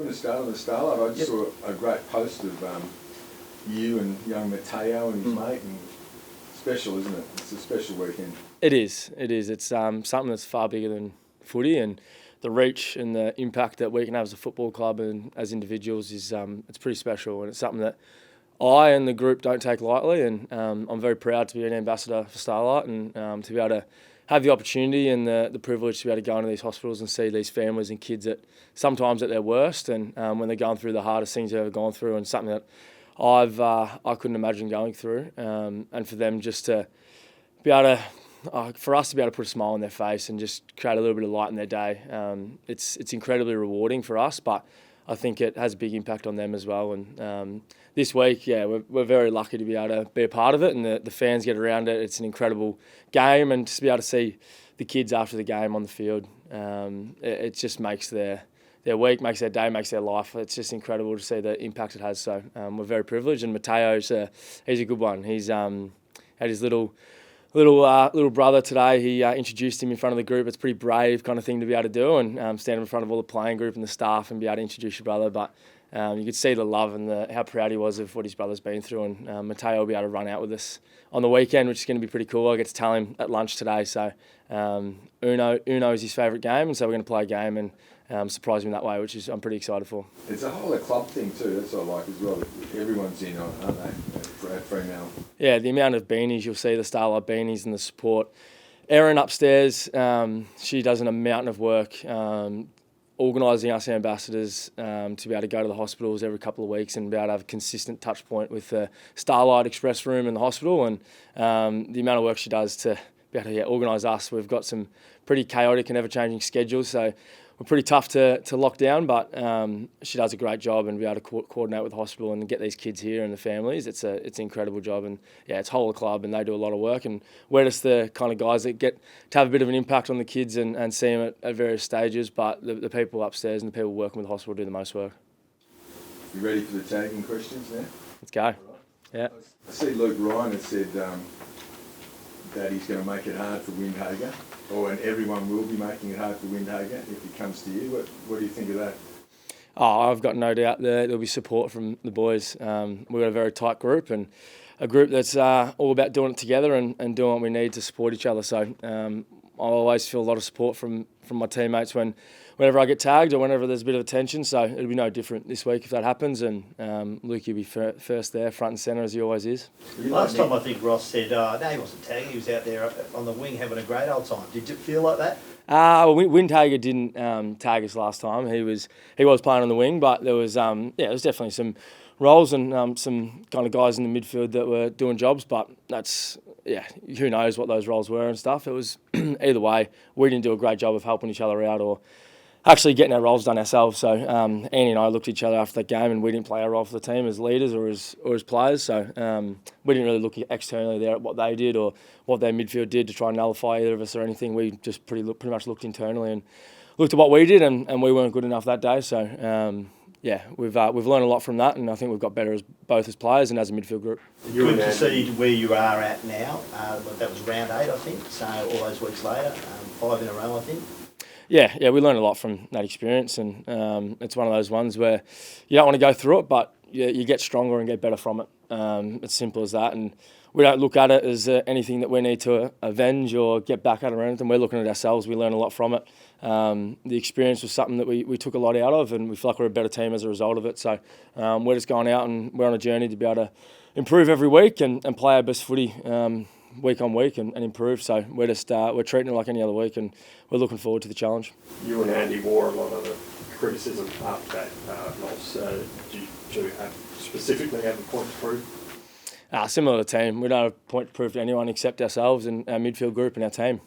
you want to start on the Starlight? I just saw a great post of you and young Matteo and his mate, and special, isn't it? It's a special weekend. It is. It's something that's far bigger than footy, and the reach and the impact that we can have as a football club and as individuals is it's pretty special, and it's something that I and the group don't take lightly, and I'm very proud to be an ambassador for Starlight and to be able to have the opportunity and the privilege to be able to go into these hospitals and see these families and kids at sometimes at their worst, and when they're going through the hardest things they've ever gone through, and something that I couldn't imagine going through, and for them just to be able to, for us to be able to put a smile on their face and just create a little bit of light in their day, it's incredibly rewarding for us, but I think it has a big impact on them as well. And this week, we're very lucky to be able to be a part of it, and the fans get around it. It's an incredible game, and to be able to see the kids after the game on the field, it just makes their week, makes their day, makes their life. It's just incredible to see the impact it has. So we're very privileged, and Matteo's he's a good one. He's had his little brother today. He introduced him in front of the group. It's a pretty brave kind of thing to be able to do, and stand in front of all the playing group and the staff and be able to introduce your brother. But you could see the love and how proud he was of what his brother's been through. And Matteo will be able to run out with us on the weekend, which is going to be pretty cool. I get to tell him at lunch today. So Uno is his favourite game, and so we're going to play a game and surprise him that way, which is I'm pretty excited for. It's a whole club thing too. That's what I like as well. Everyone's in on, aren't they? At Fremantle. Yeah, the amount of beanies you'll see, the Starlight beanies and the support. Erin upstairs, she does a mountain of work organising us ambassadors to be able to go to the hospitals every couple of weeks and be able to have a consistent touch point with the Starlight Express room in the hospital, and the amount of work she does to be able to organise us. We've got some pretty chaotic and ever-changing schedules, so we're pretty tough to lock down, but she does a great job, and be able to coordinate with the hospital and get these kids here and the families. It's an incredible job, and it's whole of club, and they do a lot of work, and we're just the kind of guys that get to have a bit of an impact on the kids and see them at various stages, but the people upstairs and the people working with the hospital do the most work. You ready for the tagging questions now? Let's go. Yeah. I see Luke Ryan has said that he's going to make it hard for Windhager, and everyone will be making it hard for Windhager if he comes to you. What do you think of that? Oh, I've got no doubt there'll be support from the boys. We've got a very tight group, and a group that's all about doing it together and doing what we need to support each other. So I always feel a lot of support from my teammates whenever I get tagged or whenever there's a bit of attention. So it'll be no different this week if that happens. And Luke, you'll be first there, front and centre as he always is. Last time I think Ross said, no, he wasn't tagging. He was out there on the wing having a great old time. Did you feel like that? Windhager didn't tag us last time. He was playing on the wing, but there was there was definitely some roles and some kind of guys in the midfield that were doing jobs. But that's who knows what those roles were and stuff. It was either way, we didn't do a great job of helping each other out or actually getting our roles done ourselves. So Andy and I looked at each other after that game, and we didn't play our role for the team as leaders or as players. So we didn't really look externally there at what they did or what their midfield did to try and nullify either of us or anything. We just pretty much looked internally and looked at what we did, and we weren't good enough that day. So we've learned a lot from that, and I think we've got better both as players and as a midfield group. Good to see where you are at now. That was round 8, I think. So all those weeks later, 5 in a row, I think. Yeah, we learned a lot from that experience, and it's one of those ones where you don't want to go through it, but you get stronger and get better from it. It's simple as that, and we don't look at it as anything that we need to avenge or get back at or anything. We're looking at ourselves. We learn a lot from it. The experience was something that we took a lot out of, and we feel like we're a better team as a result of it. So we're just going out, and we're on a journey to be able to improve every week and play our best footy week on week and improve. So we're just we're treating it like any other week, and we're looking forward to the challenge. You and Andy wore a lot of the criticism after that loss. Do you specifically have a point to prove? Similar to the team, we don't have a point to prove to anyone except ourselves and our midfield group and our team.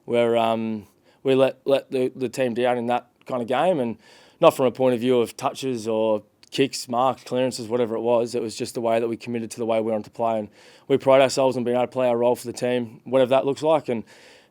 We let the team down in that kind of game, and not from a point of view of touches or kicks, marks, clearances, whatever it was. It was just the way that we committed to the way we wanted to play, and we pride ourselves on being able to play our role for the team, whatever that looks like. And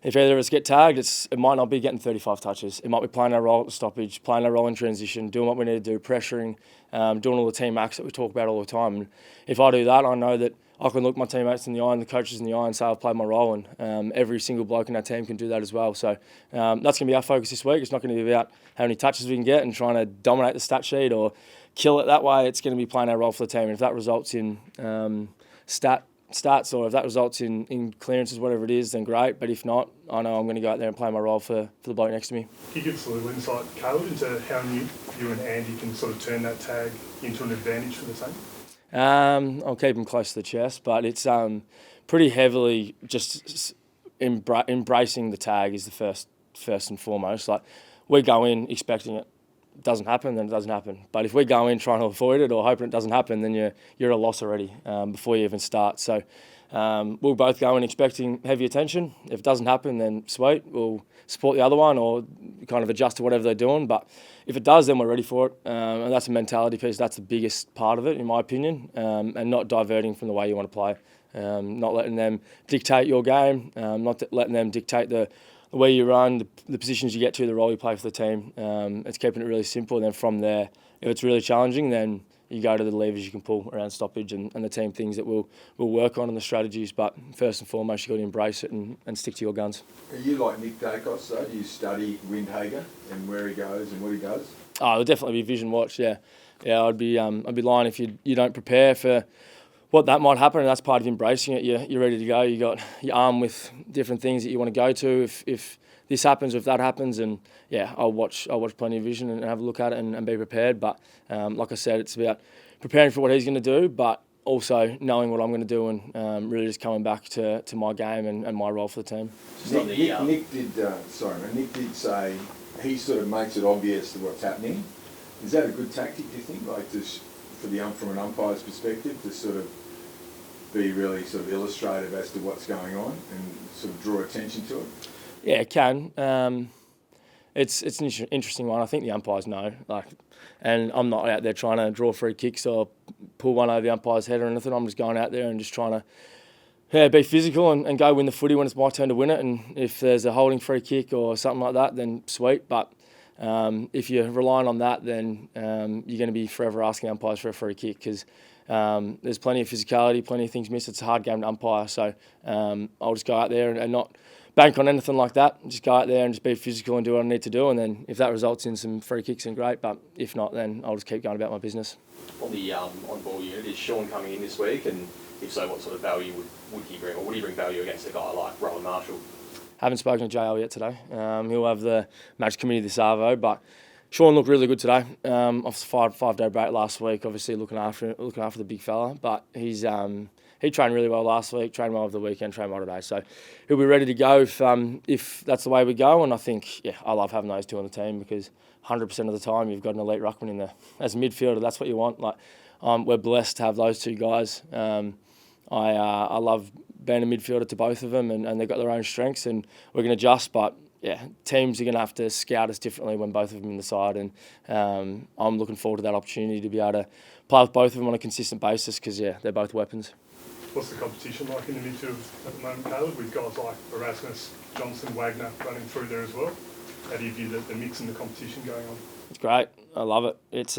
if either of us get tagged, it might not be getting 35 touches. It might be playing our role at the stoppage, playing our role in transition, doing what we need to do, pressuring, doing all the team acts that we talk about all the time. And if I do that, I know that I can look my teammates in the eye and the coaches in the eye and say I've played my role, and every single bloke in our team can do that as well. So that's going to be our focus this week. It's not going to be about how many touches we can get and trying to dominate the stat sheet or kill it that way. It's going to be playing our role for the team. And if that results in stats or if that results in clearances, whatever it is, then great. But if not, I know I'm going to go out there and play my role for the bloke next to me. Can you give us a little insight, Caleb, into how you and Andy can sort of turn that tag into an advantage for the team? I'll keep him close to the chest, but it's pretty heavily just embracing the tag is the first and foremost. Like, we go in expecting it. Doesn't happen, then it doesn't happen. But if we go in trying to avoid it or hoping it doesn't happen, then you're a loss already before you even start. So we'll both go in expecting heavy attention. If it doesn't happen, then sweet, we'll support the other one or kind of adjust to whatever they're doing. But if it does, then we're ready for it. And that's a mentality piece. That's the biggest part of it, in my opinion, and not diverting from the way you want to play. Not letting them dictate your game, not letting them dictate the way you run, the positions you get to, the role you play for the team. It's keeping it really simple. And then from there, if it's really challenging, then you go to the levers you can pull around stoppage and the team things that we'll work on and the strategies. But first and foremost, you've got to embrace it and stick to your guns. Are you like Nick Riewoldt, though? Do you study Windhager and where he goes and what he does? Oh, it'll definitely be vision watch, yeah. Yeah, I'd be lying if you don't prepare for what that might happen, and that's part of embracing it. You're ready to go. You got your arm with different things that you want to go to if this happens or if that happens. And yeah, I'll watch plenty of vision and have a look at it and be prepared. But like I said, it's about preparing for what he's going to do, but also knowing what I'm going to do and really just coming back to my game and my role for the team. Nick did say he sort of makes it obvious to what's happening. Is that a good tactic, do you think? Like from an umpire's perspective, to sort of be really sort of illustrative as to what's going on and sort of draw attention to it? Yeah, it can. It's an interesting one. I think the umpires know. And I'm not out there trying to draw free kicks or pull one over the umpire's head or anything. I'm just going out there and just trying to be physical and go win the footy when it's my turn to win it. And if there's a holding free kick or something like that, then sweet. But if you're relying on that, then you're going to be forever asking umpires for a free kick because there's plenty of physicality, plenty of things missed. It's a hard game to umpire. So I'll just go out there and not bank on anything like that. Just go out there and just be physical and do what I need to do. And then if that results in some free kicks, then great. But if not, then I'll just keep going about my business. On the on-ball unit, is Sean coming in this week? And if so, what sort of value would he bring? Or would he bring value against a guy like Rowan Marshall? Haven't spoken to JL yet today. He'll have the match committee this arvo, but Sean looked really good today. Off the five-day break last week, obviously looking after the big fella. But he trained really well last week, trained well over the weekend, trained well today. So he'll be ready to go if that's the way we go. And I think, I love having those two on the team because 100% of the time you've got an elite ruckman in there. As a midfielder, that's what you want. We're blessed to have those two guys. I love being a midfielder to both of them, and they've got their own strengths, and we're going to adjust. But teams are going to have to scout us differently when both of them in the side, and I'm looking forward to that opportunity to be able to play with both of them on a consistent basis because they're both weapons. What's the competition like in the midfield at the moment, Caleb, with guys like Erasmus, Johnson, Wagner running through there as well? How do you view the mix and the competition going on? It's great. I love it. It's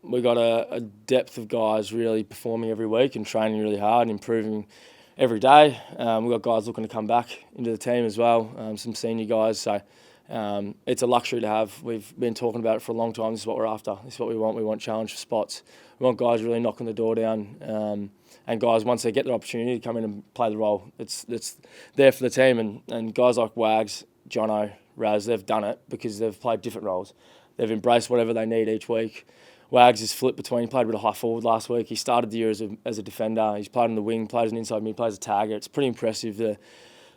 we got a depth of guys really performing every week and training really hard and improving every day. We've got guys looking to come back into the team as well, some senior guys. So it's a luxury to have. We've been talking about it for a long time. This is what we're after. This is what we want. We want challenge for spots. We want guys really knocking the door down. And guys, once they get the opportunity to come in and play the role, it's there for the team. And guys like Wags, Jono, Raz, they've done it because they've played different roles. They've embraced whatever they need each week. Wags is flipped between. He played a bit of high forward last week. He started the year as a defender. He's played on the wing, played as an inside mid, plays a tagger. It's pretty impressive, the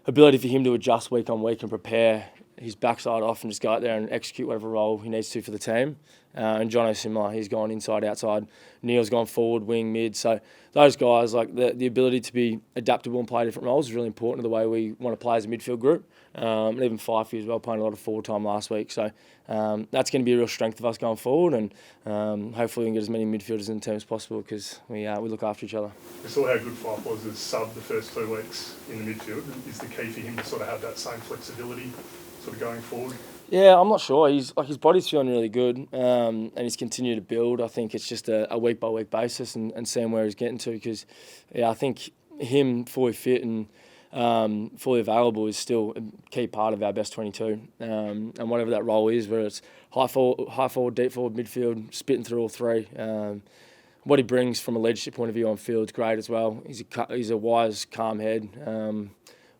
ability for him to adjust week on week and prepare his backside off and just go out there and execute whatever role he needs to for the team. And Jono's similar. He's gone inside, outside. Neil's gone forward, wing, mid. So those guys, like the ability to be adaptable and play different roles is really important to the way we want to play as a midfield group. And even Fifey as well, playing a lot of forward time last week. So that's going to be a real strength of us going forward. And hopefully we can get as many midfielders in the team as possible because we look after each other. We saw how good Fife was as sub the first 2 weeks in the midfield. Is the key for him to sort of have that same flexibility sort of going forward? Yeah, I'm not sure. His body's feeling really good, and he's continued to build. I think it's just a week by week basis and seeing where he's getting to because, I think him fully fit and fully available is still a key part of our best 22. And whatever that role is, whether it's high forward, deep forward, midfield, spitting through all three. What he brings from a leadership point of view on field is great as well. He's a wise, calm head.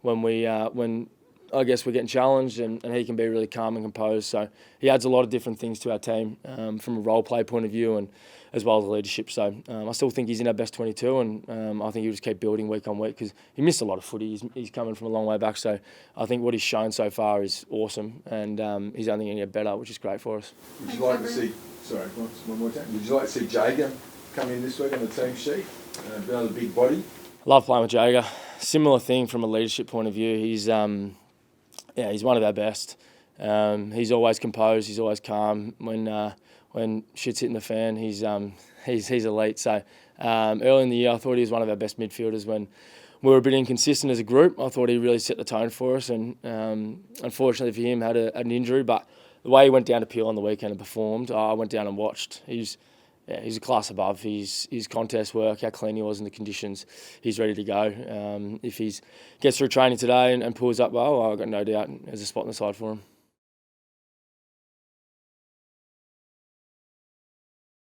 When I guess we're getting challenged, and he can be really calm and composed. So he adds a lot of different things to our team from a role play point of view and as well as leadership. So I still think he's in our best 22, and I think he'll just keep building week on week because he missed a lot of footy. He's coming from a long way back. So I think what he's shown so far is awesome, and he's only going to get better, which is great for us. Would you like to see, sorry, one more time. Would you like to see Jger come in this week on the team sheet? Another big body? Love playing with Jger. Similar thing from a leadership point of view. He's he's one of our best. He's always composed. He's always calm. When shit's hitting the fan, he's elite. So early in the year, I thought he was one of our best midfielders. When we were a bit inconsistent as a group, I thought he really set the tone for us. And unfortunately for him, had an injury. But the way he went down to Peel on the weekend and performed, I went down and watched. He's a class above. His contest work, how clean he was in the conditions, he's ready to go. If he gets through training today and pulls up well, I've got no doubt there's a spot on the side for him.